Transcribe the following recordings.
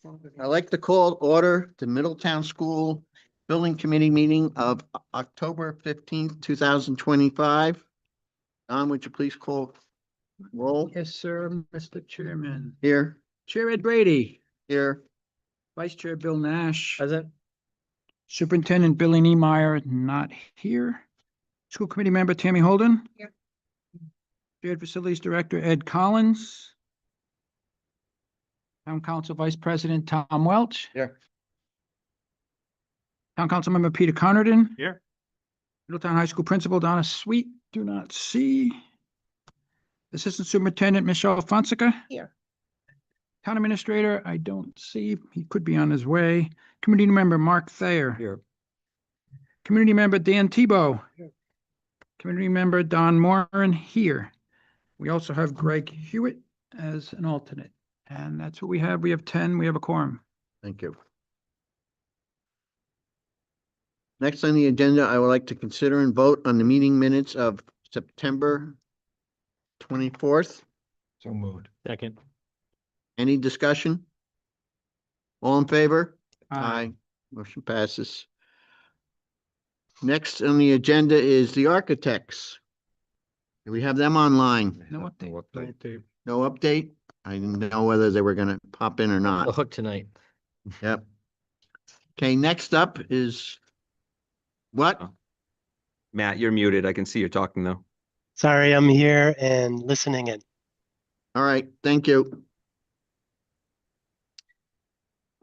I'd like to call order the Middletown School Building Committee meeting of October 15th, 2025. Don, would you please call roll? Yes, sir, Mr. Chairman. Here, Chair Ed Brady, here. Vice Chair Bill Nash, Present. Superintendent Billy Niemeyer, not here. School Committee Member Tammy Holden. Here. Shared Facilities Director Ed Collins. Town Council Vice President Tom Welch. Here. Town Council Member Peter Conardin. Here. Middletown High School Principal Donna Sweet, do not see. Assistant Superintendent Michelle Fonseca. Here. Town Administrator, I don't see. He could be on his way. Community Member Mark Thayer. Here. Community Member Dan Tebow. Here. Community Member Don Moran here. We also have Greg Hewitt as an alternate. And that's what we have. We have 10. We have a quorum. Thank you. Next on the agenda, I would like to consider and vote on the meeting minutes of September 24th. So moved. Second. Any discussion? All in favor? Motion passes. Next on the agenda is the architects. Do we have them online? No update. No update? I didn't know whether they were gonna pop in or The not. hook tonight. Yep. Okay, next up is what? Matt, you're muted. I can see you're talking though. Sorry, I'm here and listening in. All right, thank you.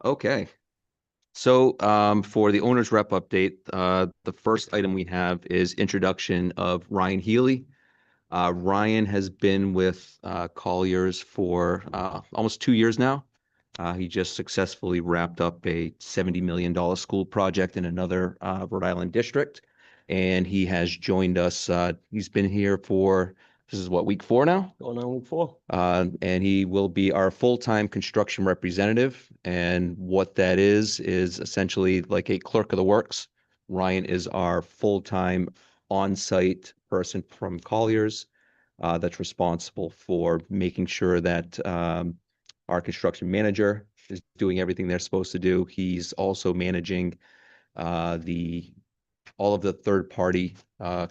Okay. So for the owner's rep update, the first item we have is introduction of Ryan Healy. Ryan has been with Colliers for almost 2 years now. He just successfully wrapped up a $70 million school project in another Rhode Island district. And he has joined us. He's been here for, this is what, week 4 now? Going on week 4. And he will be our full-time construction representative. And what that is essentially like a clerk of the works. Ryan is our full-time on-site person from Colliers that's responsible for making sure that our construction manager is doing everything they're supposed to do. He's also managing all of the third-party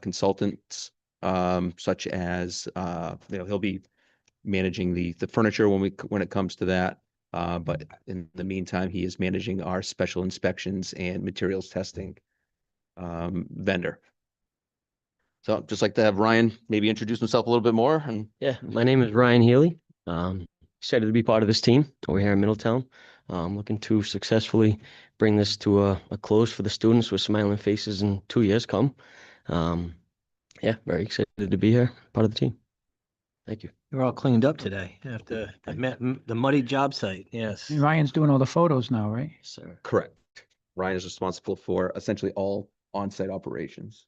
consultants, such as he'll be managing the furniture when it comes to that. But in the meantime, he is managing our special inspections and materials testing vendor. So I'd just like to have Ryan maybe introduce himself a little bit more. And Yeah, my name is Ryan Healy. Excited to be part of this team over here in Middletown. I'm looking to successfully bring this to a close for the students with smiling faces in 2 years come. Yeah, very excited to be here, part of the team. Thank you. You're all cleaned up today after the muddy job site. Yes. And Ryan's doing all the photos now, right? Yes, sir. correct. Ryan is responsible for essentially all on-site operations.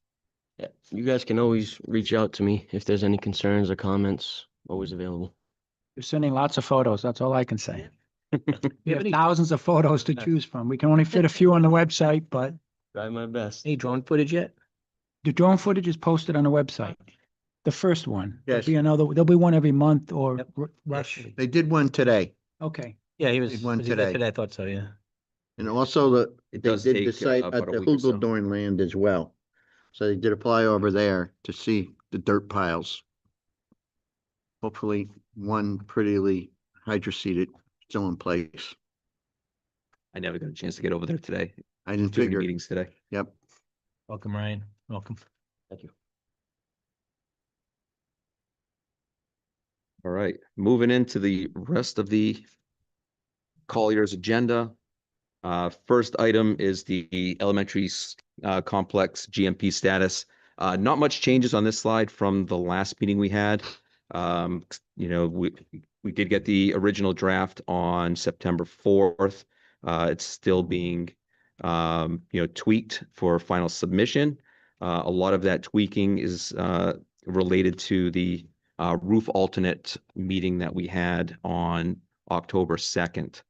Yeah, you guys can always reach out to me if there's any concerns or comments. Always available. You're sending lots of photos. That's all I can say. We You have have any- thousands of photos to choose from. We can only fit a few on the website, but Try my best. Any drone footage yet? the drone footage is posted on the website. The first one. Yes. There'll be one every month or Yep. roughly. They did one today. Okay. Yeah, he was. Did one was he today. yesterday? I thought so, yeah. And also they does did the take site at about a the week or so. Hoogeldorn land as well. So they did a flyover there to see the dirt piles. Hopefully one prettily hydroseeded still in place. I never got a chance to get over there today. I didn't Doing figure, meetings today. yep. Welcome, Ryan. Welcome. Thank you. All right, moving into the rest of the Colliers agenda. First item is the elementary complex GMP status. Not much changes on this slide from the last meeting we had. We did get the original draft on September 4th. It's still being tweaked for final submission. A lot of that tweaking is related to the roof alternate meeting that we had on October 2nd.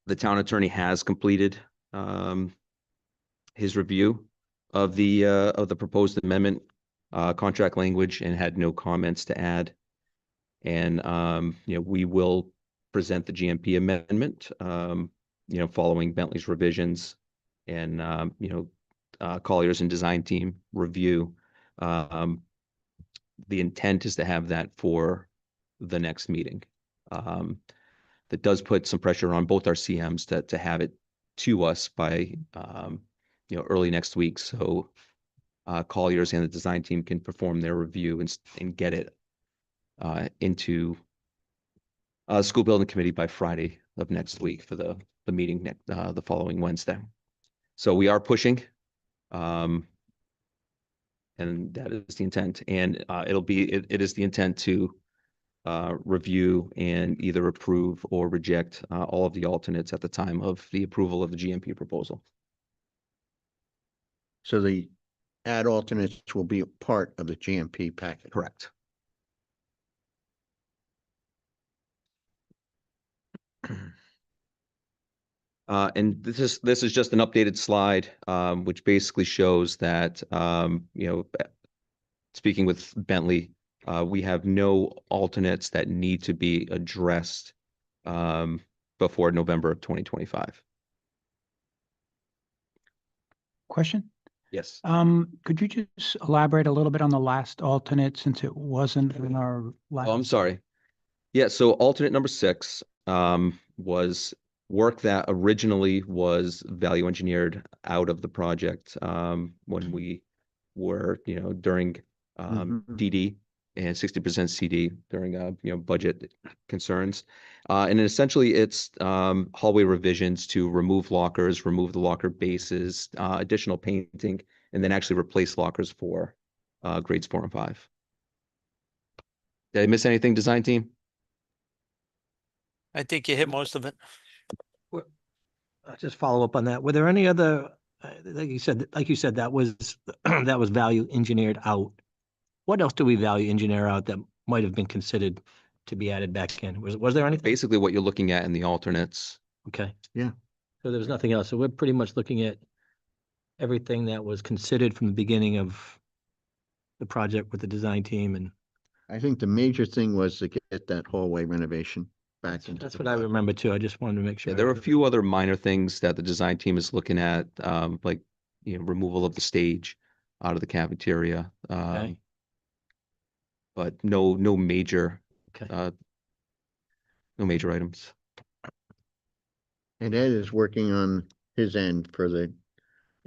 The town attorney has completed his review of the proposed amendment contract language and had no comments to add. And we will present the GMP amendment, following Bentley's revisions and, Colliers and design team review. The intent is to have that for the next meeting. That does put some pressure on both our CMs to have it to us by, early next week. So Colliers and the design team can perform their review and get it into school building committee by Friday of next week for the meeting the following Wednesday. So we are pushing, and that is the intent. And it is the intent to review and either approve or reject all of the alternates at the time of the approval of the GMP proposal. So the add alternates will be a part of the GMP package. Correct. And this is just an updated slide, which basically shows that, speaking with Bentley, we have no alternates that need to be addressed before November of 2025. Question? Yes. Could you just elaborate a little bit on the last alternate since it wasn't in our last? Oh, I'm sorry. Yeah, so alternate number 6 was work that originally was value engineered out of the project when we were, during DD and 60% CD during budget concerns. And essentially it's hallway revisions to remove lockers, remove the locker bases, additional painting, and then actually replace lockers for grades 4 and 5. Did I miss anything, design team? I think you hit most of it. Just follow up on that. Were there any other, like you said, that was, that was value engineered out? What else do we value engineer out that might have been considered to be added back in? Was there anything? Basically what you're looking at in the alternates. Okay. Yeah. So there was nothing else. So we're pretty much looking at everything that was considered from the beginning of the project with the design team, and I think the major thing was to get that hallway renovation back into. that's the what I budget. remember too. I just wanted to make sure. Yeah, there are a few other minor things that the design team is looking at, like, removal of the stage out of the cafeteria. Okay. But no major, Okay. no major items. And Ed is working on his end for the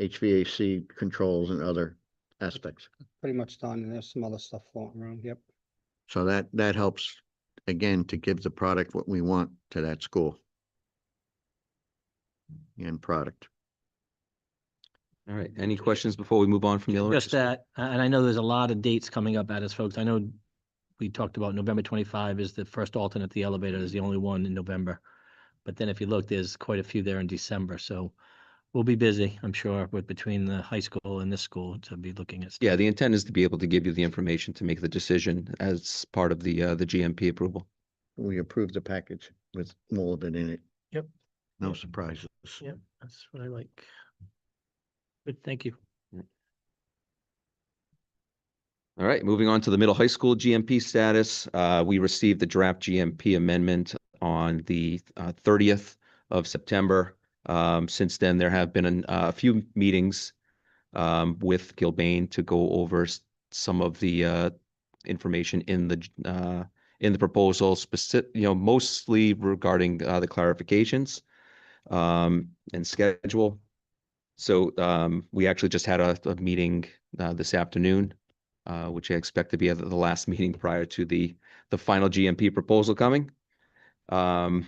HVAC controls and other aspects. Pretty much done, and there's some other stuff floating around, yep. So that helps, again, to give the product what we want to that school. End product. All right, any questions before we move on from the elementary? Just that, and I know there's a lot of dates coming up at us, folks. I know we talked about November 25 is the first alternate. The elevator is the only one in November. But then if you look, there's quite a few there in December. So we'll be busy, I'm sure, with between the high school and this school to be looking at stuff. Yeah, the intent is to be able to give you the information to make the decision as part of the GMP approval. We approved the package with all of it in it. Yep. No Yep. surprises. Yep, that's what I like. Good, thank you. All right, moving on to the middle high school GMP status. We received the draft GMP amendment on the 30th of September. Since then, there have been a few meetings with Gilbane to go over some of the information in the proposal, mostly regarding the clarifications and schedule. So we actually just had a meeting this afternoon, which I expect to be the last meeting prior to the final GMP proposal coming. And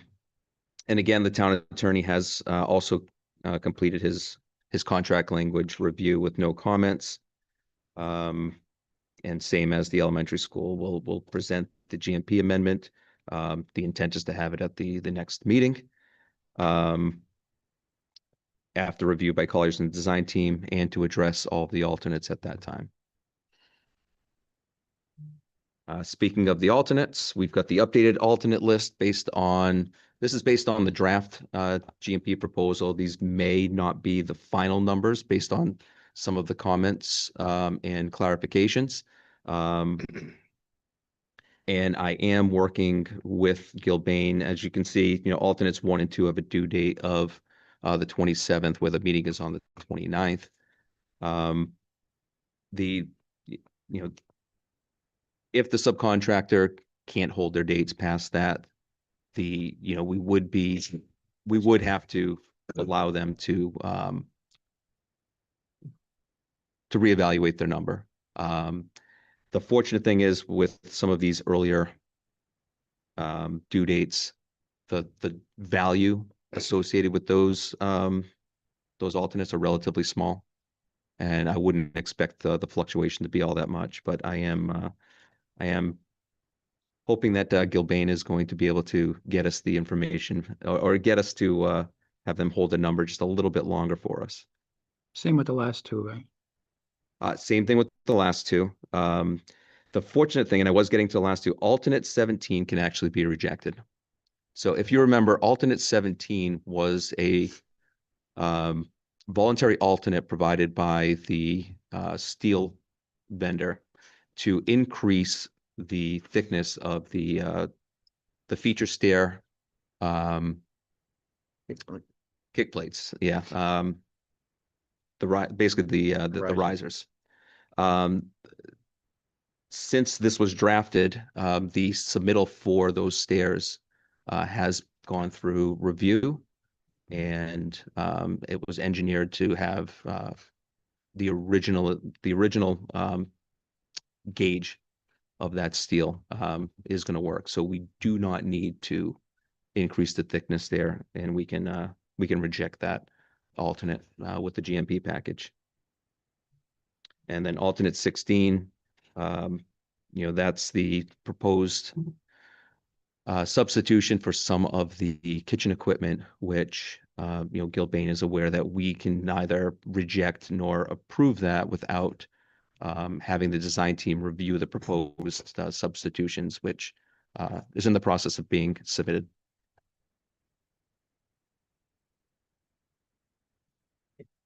again, the town attorney has also completed his contract language review with no comments. And same as the elementary school, we'll present the GMP amendment. The intent is to have it at the next meeting. After review by Colliers and the design team, and to address all of the alternates at that time. Speaking of the alternates, we've got the updated alternate list based on the draft GMP proposal. These may not be the final numbers based on some of the comments and clarifications. And I am working with Gilbane. As you can see, alternates 1 and 2 have a due date of the 27th, where the meeting is on the 29th. The, if the subcontractor can't hold their dates past that, we would have to allow them to reevaluate their number. The fortunate thing is with some of these earlier due dates, the value associated with those alternates are relatively small, and I wouldn't expect the fluctuation to be all that much. But I am hoping that Gilbane is going to be able to get us the information or get us to have them hold the number just a little bit longer for us. Same with the last two, right? Same thing with the last two. The fortunate thing, and I was getting to the last two, alternate 17 can actually be rejected. So if you remember, alternate 17 was a voluntary alternate provided by the steel vendor to increase the thickness of the feature stair kick plates. Yeah. Basically the risers. Since this was drafted, the submittal for those stairs has gone through review, and it was engineered to have the original gauge of that steel is going to work. So we do not need to increase the thickness there, and we can reject that alternate with the GMP package. And then alternate 16, that's the proposed substitution for some of the kitchen equipment, which Gilbane is aware that we can neither reject nor approve that without having the design team review the proposed substitutions, which is in the process of being submitted.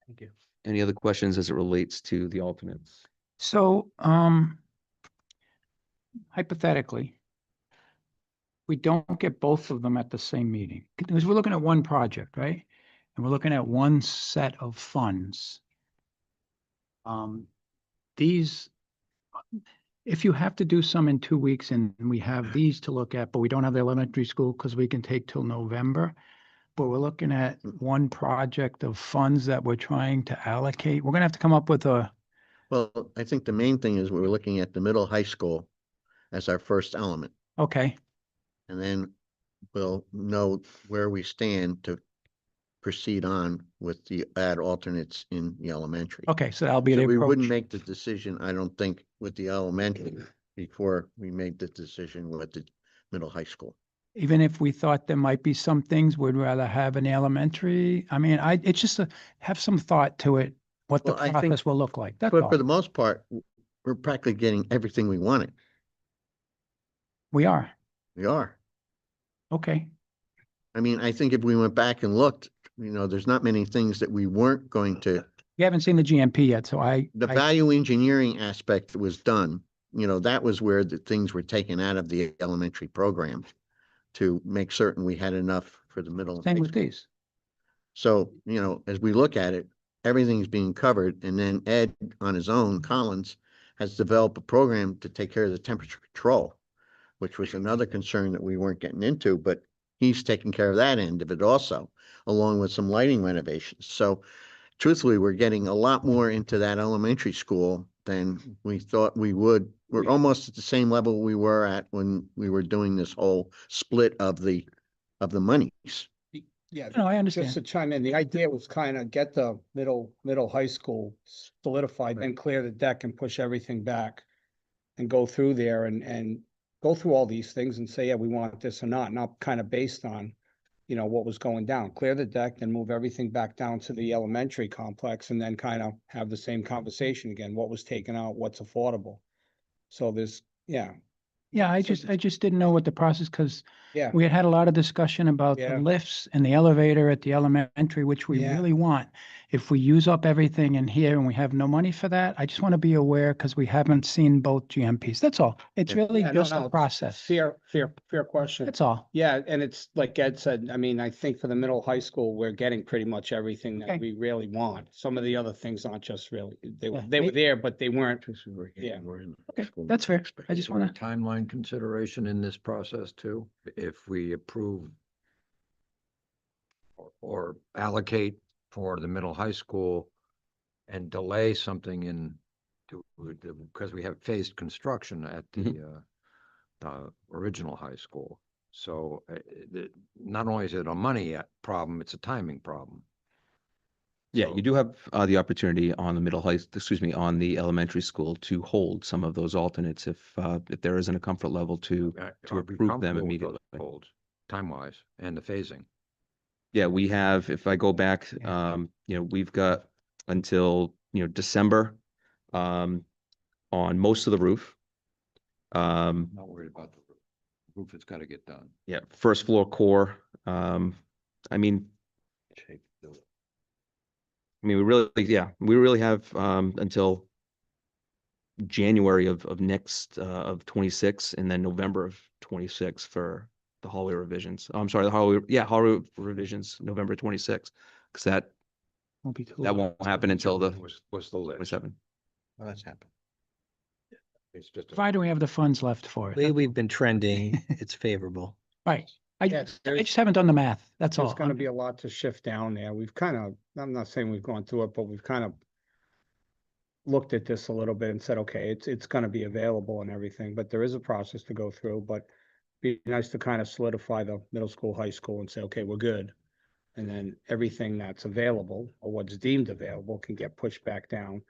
Thank you. Any other questions as it relates to the alternates? So, hypothetically, we don't get both of them at the same meeting, because we're looking at one project, right? And we're looking at one set of funds. If you have to do some in 2 weeks and we have these to look at, but we don't have the elementary school because we can take till November, but we're looking at one project of funds that we're trying to allocate, we're gonna have to come up with a, Well, I think the main thing is we're looking at the middle high school as our first element, okay, and then we'll know where we stand to proceed on with the add alternates in the elementary. okay, so that'll be So the we wouldn't approach. make the decision, I don't think, with the elementary before we made the decision with the middle high school. Even if we thought there might be some things we'd rather have in the elementary, I mean, it's just have some thought to it, what the Well, I think- process will look like, that's But for all. the most part, we're practically getting everything we wanted. We are, We are. okay, I mean, I think if we went back and looked, there's not many things that we weren't going to, we haven't seen the GMP yet, so the value engineering aspect was done. That was where the things were taken out of the elementary program to make certain we had enough for the middle. and same high with school. these. So, as we look at it, everything's being covered, and then Ed on his own, Collins, has developed a program to take care of the temperature control, which was another concern that we weren't getting into, but he's taking care of that end of it also, along with some lighting renovations. So truthfully, we're getting a lot more into that elementary school than we thought we would. We're almost at the same level we were at when we were doing this whole split of the monies. Yeah, No, I just to understand, chime in, the idea was kind of get the middle high school solidified, then clear the deck and push everything back and go through there and go through all these things and say, yeah, we want this or not kind of based on, what was going down. Clear the deck, then move everything back down to the elementary complex, and then kind of have the same conversation again. What was taken out, what's affordable? So there's, yeah, yeah, I So just didn't know what the process, because yeah. we had a lot of discussion about the Yeah. lifts and the elevator at the elementary, which we Yeah. really want. if we use up everything in here and we have no money for that, I just want to be aware because we haven't seen both GMPs. That's all. It's really Yeah, no, just no, a it's process. Fair question. That's all. Yeah, and it's like Ed said, I mean, I think for the middle high school, we're getting pretty much everything Okay. that we really want. Some of the other things aren't just really, Yeah, they were may- there, but they weren't. Yeah. Okay, that's fair. I just wanna- Timeline consideration in this process too, if we approve or allocate for the middle high school and delay something because we have phased construction at the original high school. So not only is it a money problem, it's a timing problem. Yeah, So- you do have the opportunity on the on the elementary school to hold some of those alternates if there isn't a comfort level to Are we approve them comfortable with those immediately. holds, time-wise, and the phasing? Yeah, we have, if I go back, Yeah. we've got until, December on most of the roof. Not worried about the roof. Roof has got to get done. Yeah, first floor core. I mean, we really have until January of next of 26 and then November of 26 for the hallway revisions. I'm sorry, hallway revisions, November 26, because that Won't be too that long. won't happen until the Was the list. 27. Well, that's happened. It's just. Provided we have the funds left for The way it. we've been trending, it's favorable. Right. Yeah, I just haven't done the math. That's all. There's gonna be a lot to shift down there. We've kind of, I'm not saying we've gone through it, but we've kind of looked at this a little bit and said, okay, it's gonna be available and everything, but there is a process to go through, but be nice to kind of solidify the middle school, high school and say, okay, we're good. And then everything that's available or what's deemed available can get pushed back down.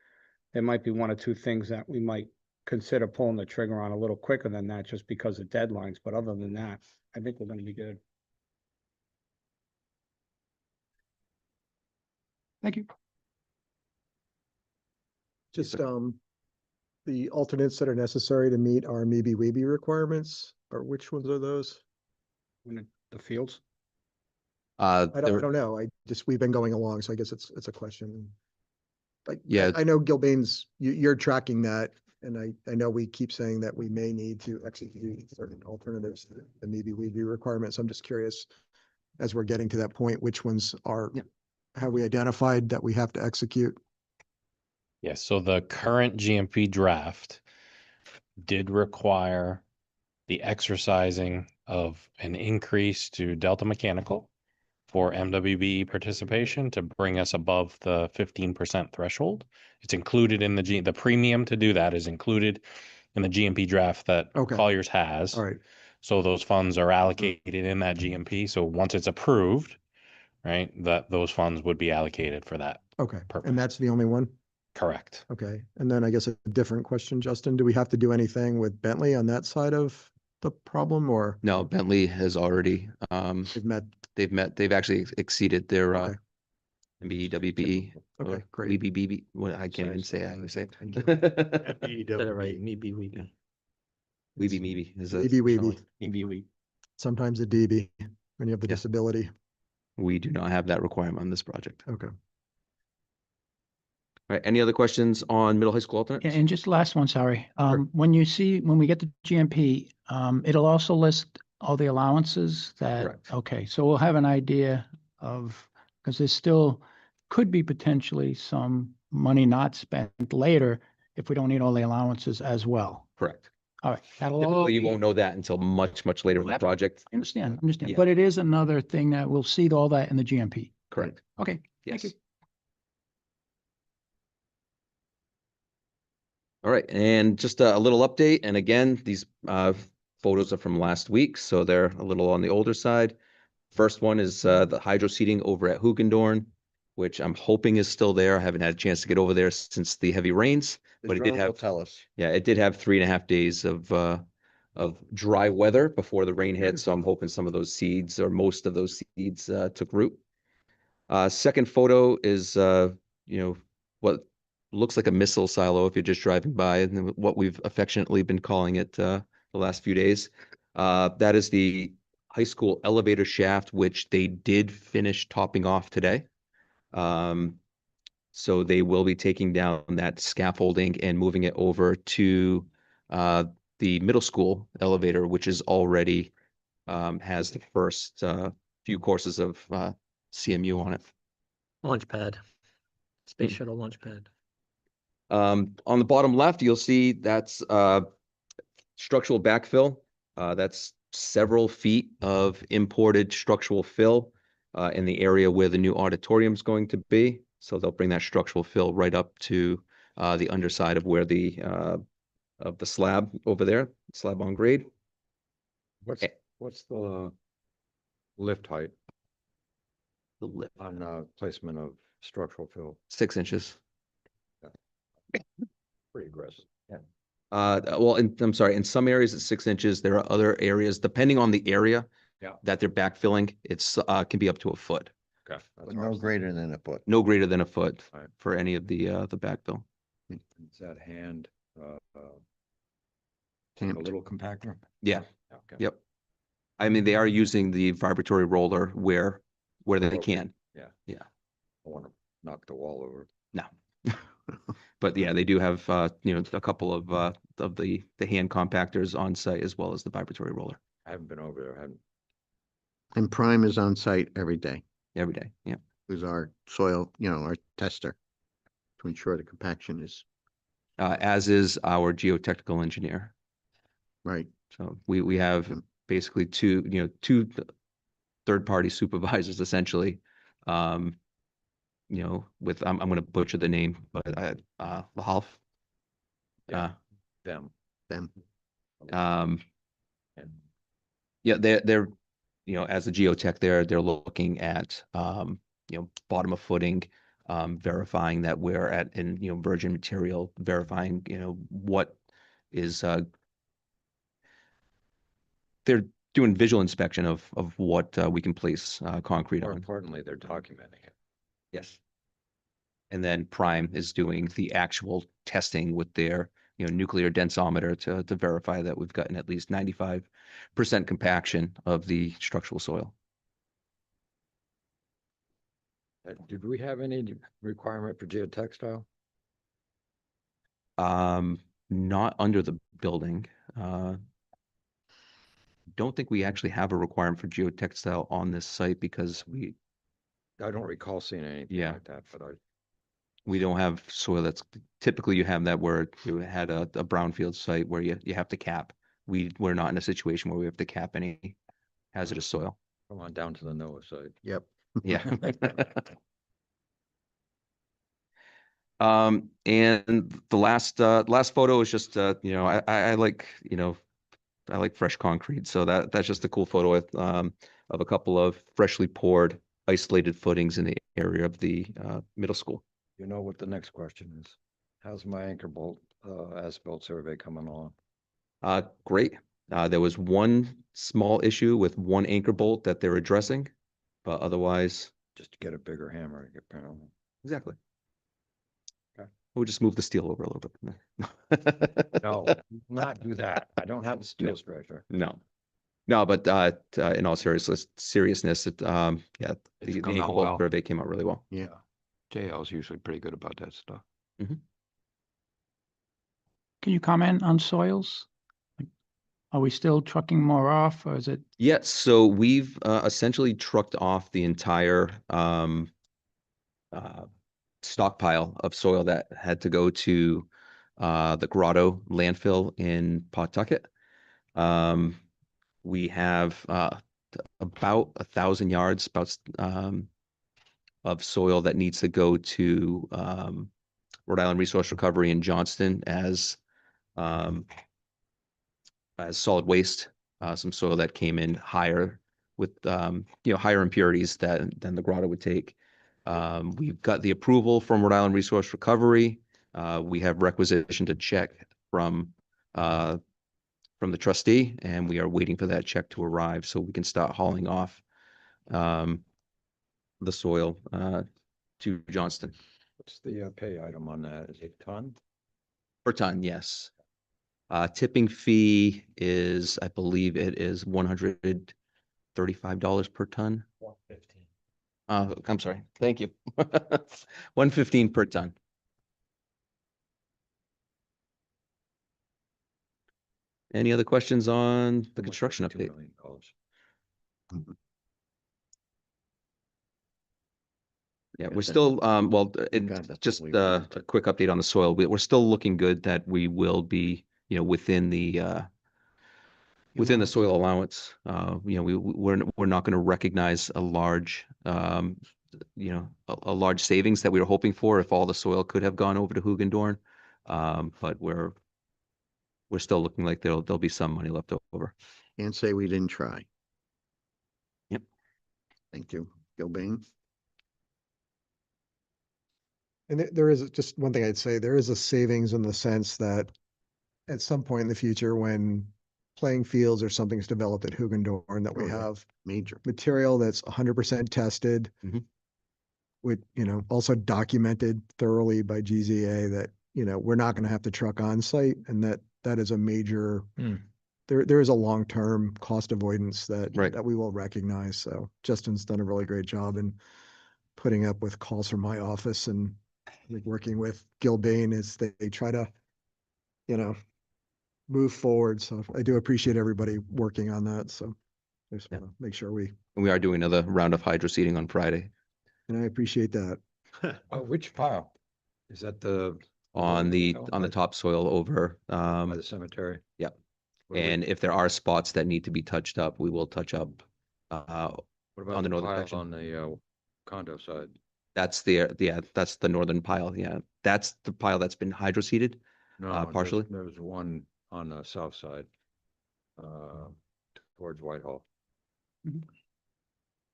There might be one or two things that we might consider pulling the trigger on a little quicker than that, just because of deadlines, but other than that, I think we're gonna be good. Thank you. Just, the alternates that are necessary to meet our maybe requirements, or which ones are those? When the fields, I There- don't know. We've been going along, so I guess it's a question. Like, Yeah. I know Gilbane's, you're tracking that, and I know we keep saying that we may need to execute certain alternatives, to the maybe requirements. I'm just curious, as we're getting to that point, which ones are, Yeah. have we identified that we have to execute? Yes, so the current GMP draft did require the exercising of an increase to Delta Mechanical for MWBE participation to bring us above the 15% threshold. It's included in the premium to do that is included in the GMP draft that Okay. Colliers has. All right, So those funds are allocated in that GMP. So once it's approved, right, that those funds would be allocated for that. okay. Purpose. And that's the only one? Correct. Okay, and then I guess a different question, Justin, do we have to do anything with Bentley on that side of the problem, or No, Bentley has already, they've met? they've actually exceeded their Okay. MBE, Okay, or great. WBB, what, I can't even say it, how you say Thank you. it. Said it right, maybe we can. Weeby is a. Weeby. Maybe we. Sometimes a DB when you have the Yeah. disability. We do not have that requirement on this project. Okay. All right, any other questions on middle high school alternates? Yeah, and just last one, sorry. When we get the GMP, it'll also list all the allowances that, Correct. okay, so we'll have an idea of, because there's still could be potentially some money not spent later if we don't need all the allowances as well. Correct. All right, that'll all. Typically, you be- won't know that until much later in the Yep. project. I understand, Yeah. but it is another thing that we'll see all that in the GMP. Correct. Okay, Yes. thank you. All right, and just a little update, and again, these photos are from last week, so they're a little on the older side. First one is the hydro seeding over at Hugendorn, which I'm hoping is still there. I haven't had a chance to get over there since the heavy rains, but it did have, Tell us. yeah, it did have 3.5 days of dry weather before the rain hit, so I'm hoping some of those seeds or most of those seeds took root. Second photo is, what looks like a missile silo if you're just driving by, and what we've affectionately been calling it the last few days. That is the high school elevator shaft, which they did finish topping off today. So they will be taking down that scaffolding and moving it over to the middle school elevator, which is already has the first few courses of CMU on it. Launch pad. Space shuttle launch pad. On the bottom left, you'll see that's structural backfill. That's several feet of imported structural fill in the area where the new auditorium is going to be. So they'll bring that structural fill right up to the underside of where the slab over there, slab on grade. What's the lift height The lip, on placement of structural fill? 6 inches. Pretty aggressive. Well, I'm sorry, in some areas it's 6 inches. There are other areas, depending on the area Yeah. that they're backfilling, it's can be up to a foot. Okay. But no greater than a foot. No greater than a foot Right. for any of the backfill. Is that hand, a Tamped. little compactor? Yeah, Okay. yep. I mean, they are using the vibratory roller where they Okay. can. Yeah. Yeah. I want to knock the wall over. No. But yeah, they do have a couple of the hand compactors on site as well as the vibratory roller I haven't been over there. I haven't. And Prime is on site every day, every day. Yeah. who's our soil, our tester to ensure the compaction is As is our geotechnical engineer. right. So we have Mm. basically two third-party supervisors essentially. With I'm going to butcher the name, but Lahalf. Yeah. Them. Them. And Yeah, they're as a geotech, they're looking at bottom of footing, verifying that we're at in virgin material, verifying what is they're doing visual inspection of what we can place concrete more on. importantly, they're documenting it. Yes. And then Prime is doing the actual testing with their nuclear densometer to verify that we've gotten at least 95% compaction of the structural soil. Did we have any requirement for geotextile? Not under the building. Don't think we actually have a requirement for geotextile on this site because I don't recall seeing anything Yeah. like that, but we don't have soil that's typically you have that where you had a brownfield site where you have to cap. We're not in a situation where we have to cap any hazardous soil. come on down to the NOAA side. Yep. Yeah. And the last photo is just I like I like fresh concrete, so that's just a cool photo of a couple of freshly poured isolated footings in the area of the middle school. You know what the next question is? How's my anchor bolt as-built survey coming along? Great. There was one small issue with one anchor bolt that they're addressing, but otherwise, Just to get a bigger hammer, apparently. exactly. Okay. We'll just move the steel over a little bit. No, not do that. I don't have the steel stretcher. No, but in all seriousness, the come ankle out bolt well. survey came out really well. Yeah. JL's usually pretty good about that stuff. Can you comment on soils? Are we still trucking more off or is it? Yeah, so we've essentially trucked off the entire stockpile of soil that had to go to the Grotto landfill in Pawtucket. We have about 1,000 yards of soil that needs to go to Rhode Island Resource Recovery in Johnston as solid waste, some soil that came in higher with higher impurities than the Grotto would take. We've got the approval from Rhode Island Resource Recovery. We have requisitioned a check from the trustee, and we are waiting for that check to arrive so we can start hauling off the soil to Johnston. What's the pay item on that? Is it ton? Per ton, yes. Tipping fee is, I believe it is $135 per ton. I'm sorry, thank you. 115 per ton. Any other questions on the construction $2 update? million. Yeah, Got we're that. still, well, got it's that just fully approved. a quick update on the soil. We're still looking good that we will be, within the soil allowance. We're not going to recognize a large, a large savings that we were hoping for if all the soil could have gone over to Hugendorn. But we're still looking like there'll be some money left over. Can't say we didn't try. Yep. Thank you. Gilbane? And there is just one thing I'd say, there is a savings in the sense that at some point in the future, when playing fields or something's developed at Hugendorn, that we Oh, yeah. have Major. material that's 100% tested, Mhm. with, also documented thoroughly by GZA that, we're not going to have to truck on site, and that is a major, there is a long-term cost avoidance Right. that we will recognize. So Justin's done a really great job in putting up with calls from my office, and like working with Gilbane as they try to, move forward. So I do appreciate everybody working on that. So I just Yeah. want to make sure we, And we are doing another round of hydro seeding on Friday and I appreciate that. Which pile? Is that the? on the By topsoil over, the cemetery? yep. What do we- And if there are spots that need to be touched up, we will touch up. What On about the the northern pile section. on the condo side? That's that's the northern pile. Yeah, that's the pile that's been hydro seeded. No, partially? There's one on the south side, towards Whitehall. Mhm.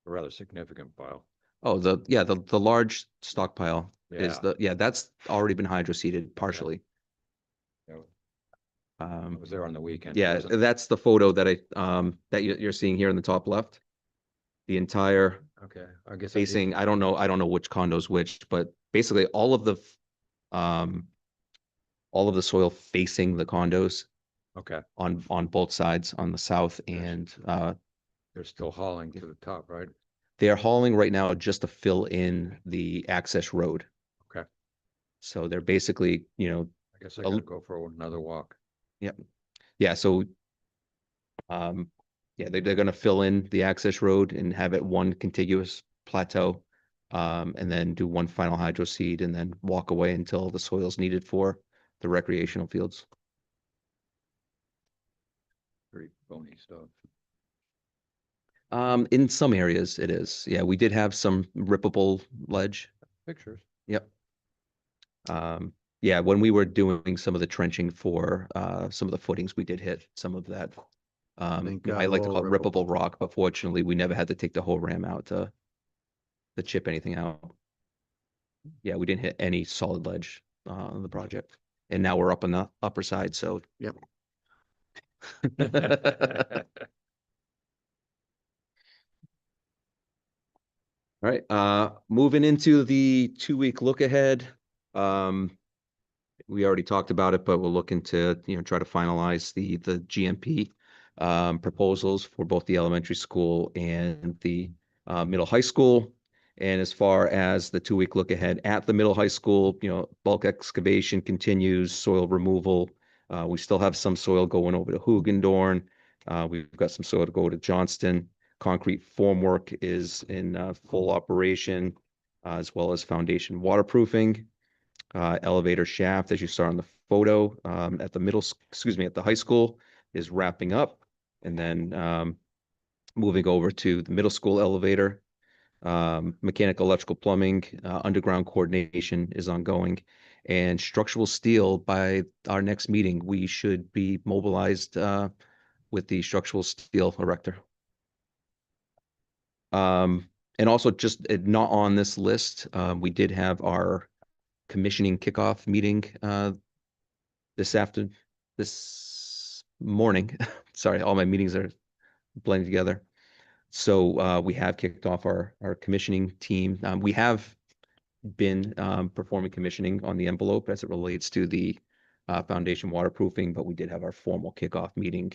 A rather significant pile. Oh, the large stockpile is Yeah. that's already been hydro seeded partially. Yeah. I was there on the weekend. It Yeah, wasn't- that's the photo that that you're seeing here in the top left. The entire Okay, I guess. facing, I don't know which condo's which, but basically all of the soil facing the condos Okay, on both sides, on the south and they're still hauling to the top, right? they're hauling right now just to fill in the access road. Okay, So they're basically, I guess I gotta go for another walk. yeah, so they're gonna fill in the access road and have it one contiguous plateau. And then do one final hydro seed and then walk away until the soil's needed for the recreational fields. Pretty bony stuff. In some areas it is. Yeah, we did have some rippable ledge. Pictures. Yep. Yeah, when we were doing some of the trenching for some of the footings, we did hit some of that. Thank I God, like to all call it rippable rock, but fortunately we never had to take the whole ram out to chip anything out. Yeah, we didn't hit any solid ledge on the project. And now we're up on the upper side, so. Yep. All right, moving into the 2-week look ahead. We already talked about it, but we're looking to, try to finalize the GMP proposals for both the elementary school and the middle high school. And as far as the 2-week look ahead at the middle high school, bulk excavation continues, soil removal. We still have some soil going over to Hugendorn. We've got some soil to go to Johnston. Concrete formwork is in full operation, as well as foundation waterproofing. Elevator shaft, as you saw in the photo, at the high school is wrapping up. And then moving over to the middle school elevator. Mechanical, electrical, plumbing, underground coordination is ongoing. And structural steel, by our next meeting, we should be mobilized with the structural steel erector. And also just not on this list, we did have our commissioning kickoff meeting this morning. Sorry, all my meetings are blending together. So we have kicked off our commissioning team. We have been performing commissioning on the envelope as it relates to the foundation waterproofing, but we did have our formal kickoff meeting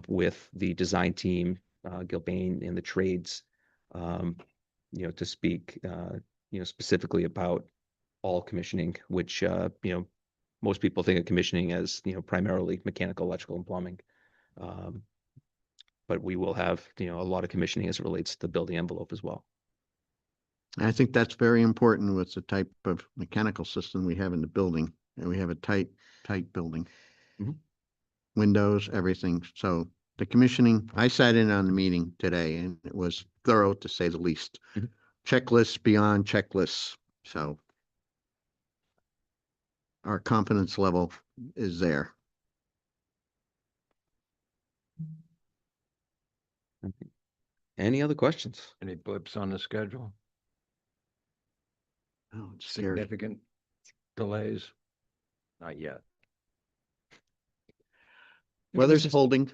with the design team, Gilbane, and the trades to speak, specifically about all commissioning, which, most people think of commissioning as, primarily mechanical, electrical and plumbing. But we will have, a lot of commissioning as it relates to the building envelope as well. I think that's very important with the type of mechanical system we have in the building, and we have a tight building. Mhm. Windows, everything. So the commissioning, I sat in on the meeting today and it was thorough to say the least. Mhm. Checklists beyond checklists, so our confidence level is there. Any other questions? Any blips on the schedule? Oh, it's scary. Significant delays? Not yet. Weather's holding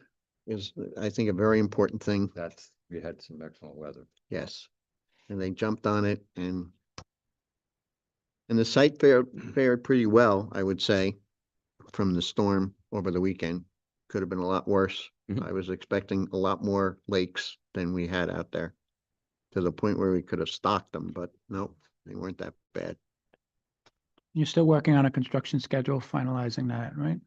is, I think, a very important thing. We had some excellent weather. Yes. And they jumped on it and the site fared pretty well, I would say, from the storm over the weekend. Could have been a lot worse. Mhm. I was expecting a lot more lakes than we had out there, to the point where we could have stocked them, but no, they weren't that bad. You're still working on a construction schedule, finalizing that, right?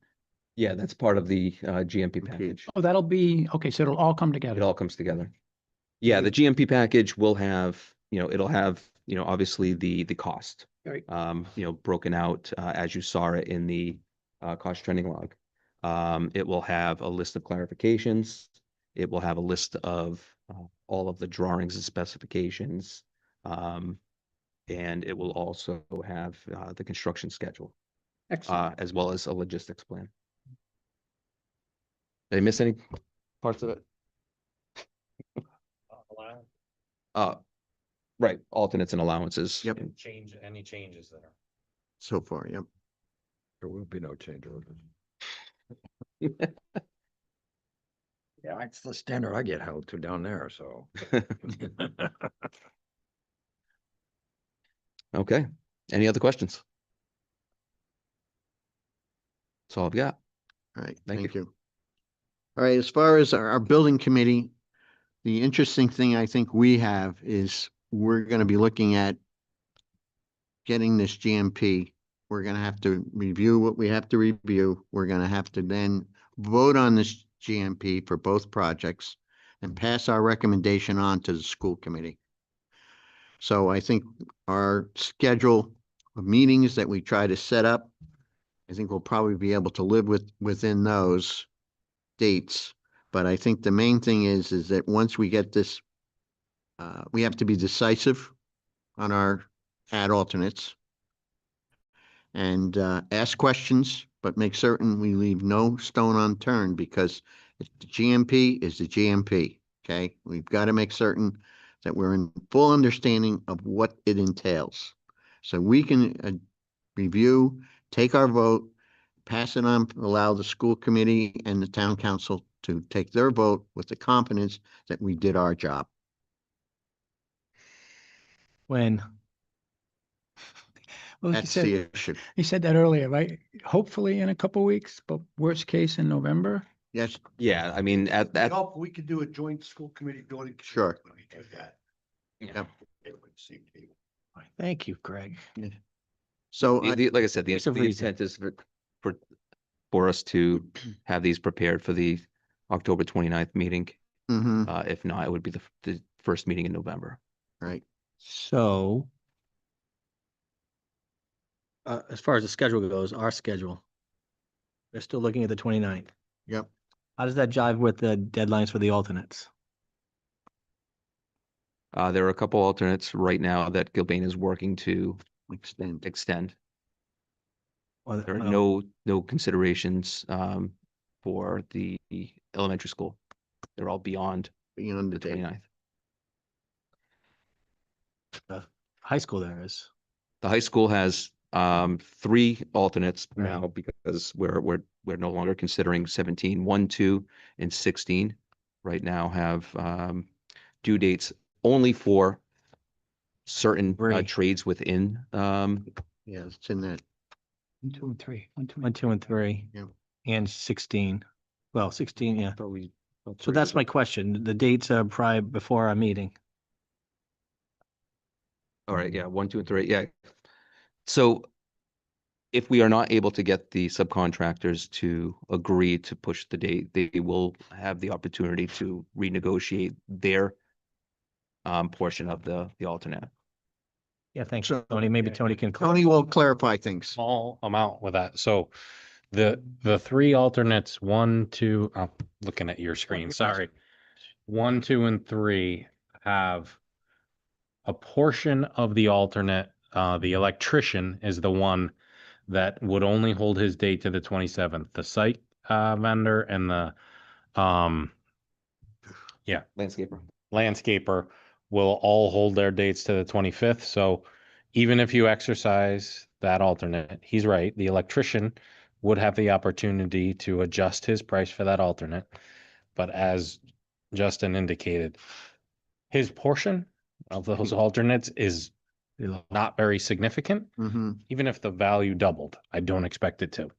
Yeah, that's part of the GMP Okay. package. Oh, that'll be, okay, so it'll all come It together. all comes together. Yeah, the GMP package will have, it'll have, obviously the cost. Right. Broken out as you saw it in the cost trending log. It will have a list of clarifications. It will have a list of all of the drawings and specifications. And it will also have the construction schedule, Excellent. as well as a logistics plan. Did I miss any parts of it? Right, alternates and allowances. Yep. Any changes there? So far, yep. There will be no change orders. Yeah, it's the standard I get held to down there, so. Okay, any other questions? That's all I've got. All right, Thank thank you. All right, as far as our building committee, the interesting thing I think we have is we're gonna be looking at getting this GMP. We're gonna have to review what we have to review. We're gonna have to then vote on this GMP for both projects and pass our recommendation on to the school committee. So I think our schedule of meetings that we try to set up, I think we'll probably be able to live within those dates. But I think the main thing is that once we get this, we have to be decisive on our ad alternates and ask questions, but make certain we leave no stone unturned, because the GMP is the GMP, okay? We've got to make certain that we're in full understanding of what it entails. So we can review, take our vote, pass it on, allow the school committee and the town council to take their vote with the confidence that we did our job. When, Well, That's the issue. he said that earlier, right? Hopefully in a couple weeks, but worst case in November. Yes, Yeah, I mean, at that, We could do a joint school committee building. Sure. When we do that. Yeah. Same table. thank you, Greg. so like I said, the It's a the reason. intent is for us to have these prepared for the October 29th meeting. mhm, If not, it would be the first meeting in November. right. So as far as the schedule goes, our schedule, they're still looking at the 29th. Yep. How does that jive with the deadlines for the alternates? There are a couple alternates right now that Gilbane is working to extend. Or- There are well, no considerations for the elementary school. They're all beyond Beyond the the date. 29th. high school there is. The high school has 3 alternates Right. now, because we're no longer considering 17, 1, 2, and 16. Right now have due dates only for certain Three. trades within Yeah, it's in that. 1, 2, and 3. 1, 2, 1, 2, and 3. Yeah. And 16. Well, 16, yeah. probably. So that's my question. The dates are prior before our meeting. All right, yeah, 1, 2, and 3, yeah. So if we are not able to get the subcontractors to agree to push the date, they will have the opportunity to renegotiate their portion of the alternate. Yeah, thanks, So- Tony. Maybe Yeah. Tony can. Tony will clarify things. Small amount with that. So the three alternates, 1, 2, I'm looking at your screen, sorry. 1, 2, and 3 have a portion of the alternate. The electrician is the one that would only hold his date to the 27th. The site vendor and the Landscaper. landscaper will all hold their dates to the 25th. So even if you exercise that alternate, he's right. The electrician would have the opportunity to adjust his price for that alternate. But as Justin indicated, his portion of those alternates is not very significant. Hmm. Even if the value doubled, I don't expect it to.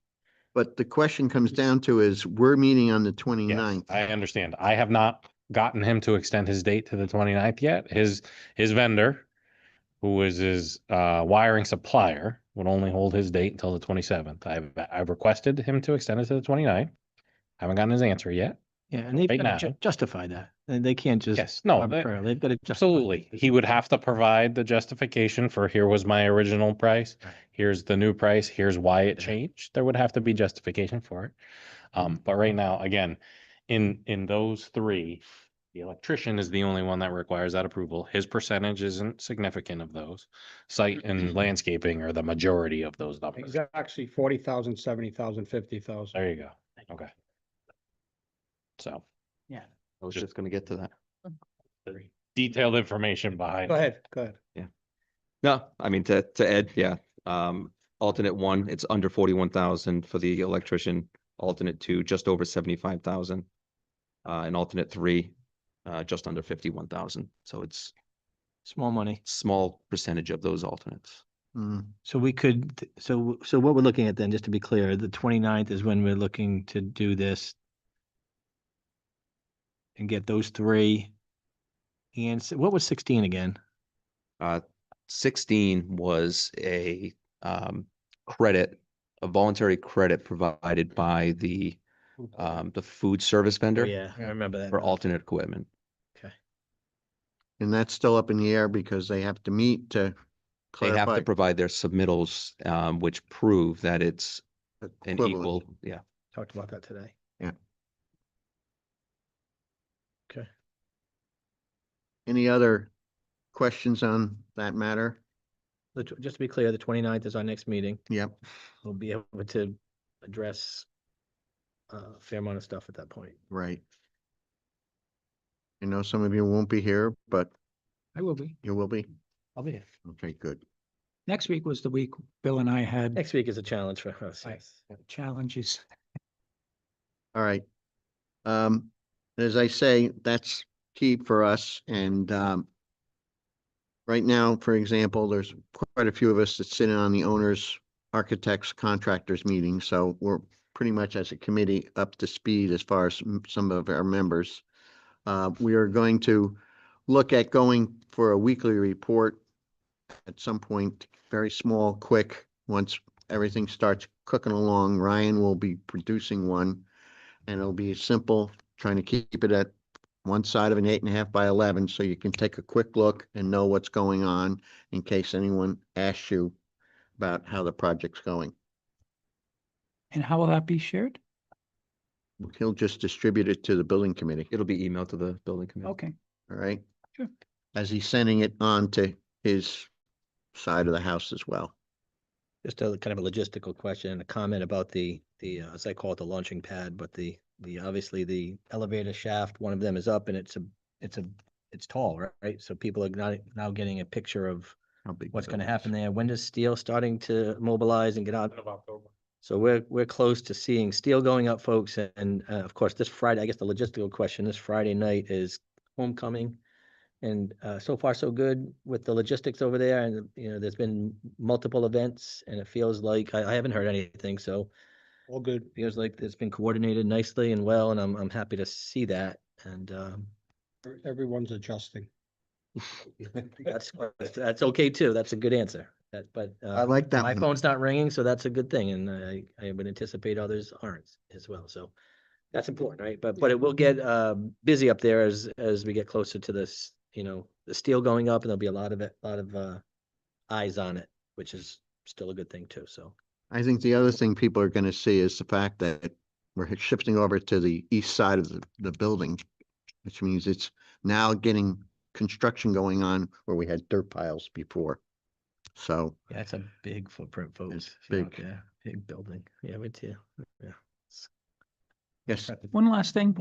But the question comes down to is, we're meeting on the 29th. Yes, I understand. I have not gotten him to extend his date to the 29th yet. His vendor, who is his wiring supplier, would only hold his date until the 27th. I've requested him to extend it to the 29th. Haven't gotten his answer yet. Yeah, and they've Right got to now. justify that. And they can't just. Yes, no, arbitrarily. They've got to. absolutely. He would have to provide the justification for here was my original price. Right. Here's the new price. Here's why it changed. There would have to be justification for it. But right now, again, in those three, the electrician is the only one that requires that approval. His percentage isn't significant of those. Site and landscaping are the majority of those numbers. It's actually 40,000, 70,000, 50,000. There you go. Okay. So Yeah. I was Just- just gonna get to that. detailed information behind. Go ahead, go ahead. No, I mean, to Ed, yeah. Alternate 1, it's under 41,000 for the electrician. Alternate 2, just over 75,000. And alternate 3, just under 51,000. So it's Small money. small percentage of those alternates. Mm. So we could, so what we're looking at then, just to be clear, the 29th is when we're looking to do this. And get those three. And what was 16 again? 16 was a credit, a voluntary credit provided by the food service Oh, vendor yeah, I remember that. for alternate equipment. Okay. And that's still up in the air because they have to meet to They have clarify. to provide their submittals, which prove that it's an equivalent. equal, yeah. Talked about that today. Yeah. Okay. Any other questions on that matter? Just to be clear, the 29th is our next meeting. Yep. We'll be able to address a fair amount of stuff at that point. Right. I know some of you won't be here, but I will be. you will be. I'll be here. Okay, good. Next week was the week Bill and I had Next week is a challenge for us. Right. yes. challenges. All right. As I say, that's key for us and, right now, for example, there's quite a few of us that sit in on the owners, architects, contractors meeting, so we're pretty much as a committee up to speed as far as some of our members. We are going to look at going for a weekly report at some point, very small, quick, once everything starts cooking along. Ryan will be producing one, and it'll be simple, trying to keep it at one side of an 8.5 by 11, so you can take a quick look and know what's going on in case anyone asks you about how the project's going. And how will that be shared? He'll just distribute it to the building committee, It'll be emailed to the building committee. Okay, all right? Sure. As he's sending it on to his side of the house as well. Just a kind of a logistical question and a comment about the, as I call it, the launching pad, but the obviously the elevator shaft, one of them is up and it's tall, right? So people are now getting a picture of How big what's the going to building is. happen there. When does steel starting to mobilize and get out? So we're close to seeing steel going up, folks. And of course, this Friday, I guess the logistical question, this Friday night is homecoming. And so far, so good with the logistics over there. And, there's been multiple events and it feels like, I haven't heard anything. So All good. feels like it's been coordinated nicely and well, and I'm happy to see that. And Everyone's adjusting. That's okay too. That's a good answer. But I like that my one. phone's not ringing, so that's a good thing, and I would anticipate others aren't as well. So that's important, right? But it will get busy up there as we get closer to this. The steel going up, and there'll be a lot of eyes on it, which is still a good thing too. So I think the other thing people are gonna see is the fact that we're shifting over to the east side of the building, which means it's now getting construction going on where we had dirt piles before. So, yeah, it's a big footprint, folks. It's if you're out big. there. Big building. Yeah, me too. Yeah. yes, One last thing,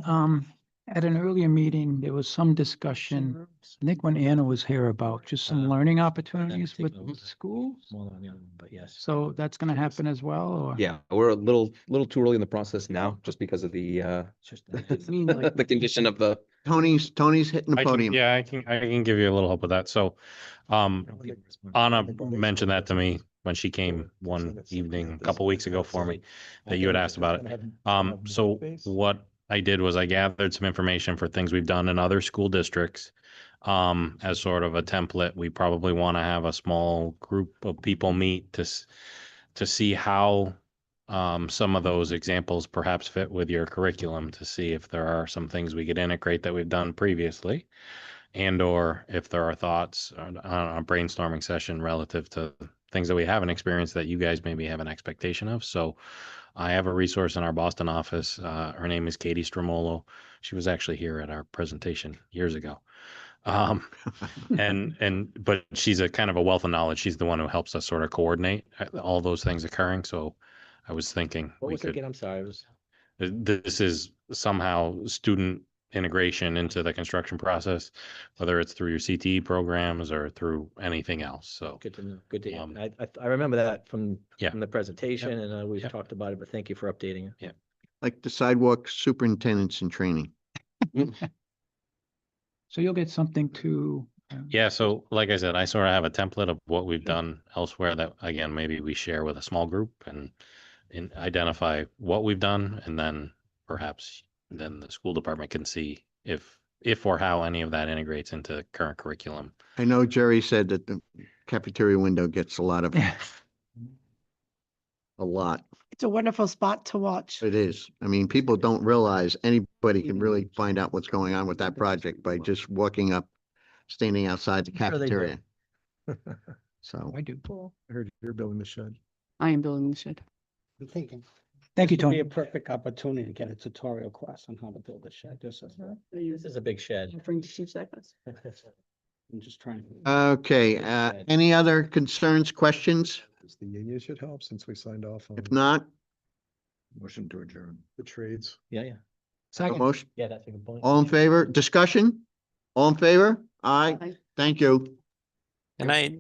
at an earlier meeting, there was some discussion, I think when Anna was here, about just some learning opportunities with particular one. schools. Smaller on the other one, but yes. So that's gonna happen as well, or? Yeah, we're a little too early in the process now, just because of the It's just I mean, like, the condition of the. Tony's hitting the podium. Yeah, I can give you a little help with that. So, Anna mentioned that to me when she came one evening a couple weeks ago for me, that you had asked about it. So what I did was I gathered some information for things we've done in other school districts. As sort of a template, we probably want to have a small group of people meet to see how some of those examples perhaps fit with your curriculum, to see if there are some things we could integrate that we've done previously, and or if there are thoughts on a brainstorming session relative to things that we haven't experienced that you guys maybe have an expectation of. So I have a resource in our Boston office. Her name is Katie Stromolo. She was actually here at our presentation years ago. But she's a kind of a wealth of knowledge. She's the one who helps us sort of coordinate all those things occurring. So I was thinking What we was it again? I'm sorry. It was this is somehow student integration into the construction process, whether it's through your CTE programs or through anything else. So good to know. Good to hear. I remember that from Yeah. the presentation, and we've Yep. talked about it. But thank you for updating it. Yeah. Like the sidewalk superintendents in training. So you'll get something to. yeah, so like I said, I sort of have a template of what we've done elsewhere that, again, maybe we share with a small group and identify what we've done, and then perhaps then the school department can see if or how any of that integrates into current curriculum. I know Jerry said that the cafeteria window gets a lot. It's a wonderful spot to watch. It is. I mean, people don't realize anybody can really find out what's going on with that project by just walking up, standing outside the Sure they do. cafeteria. So, I do. I heard you're building the shed. I am building the shed. I'm thinking. Thank you, This would be Tony. a perfect opportunity to get a tutorial class on how to build a shed. This This is a big shed. Offering to teach that class. I'm just trying. okay, any other concerns, questions? The union should help since we signed off on If not, Motion to adjourn. the trades. Yeah. a Second. motion, Yeah, that's a good point. all in favor, discussion? All in favor? Aye, Aye. thank you. Good night.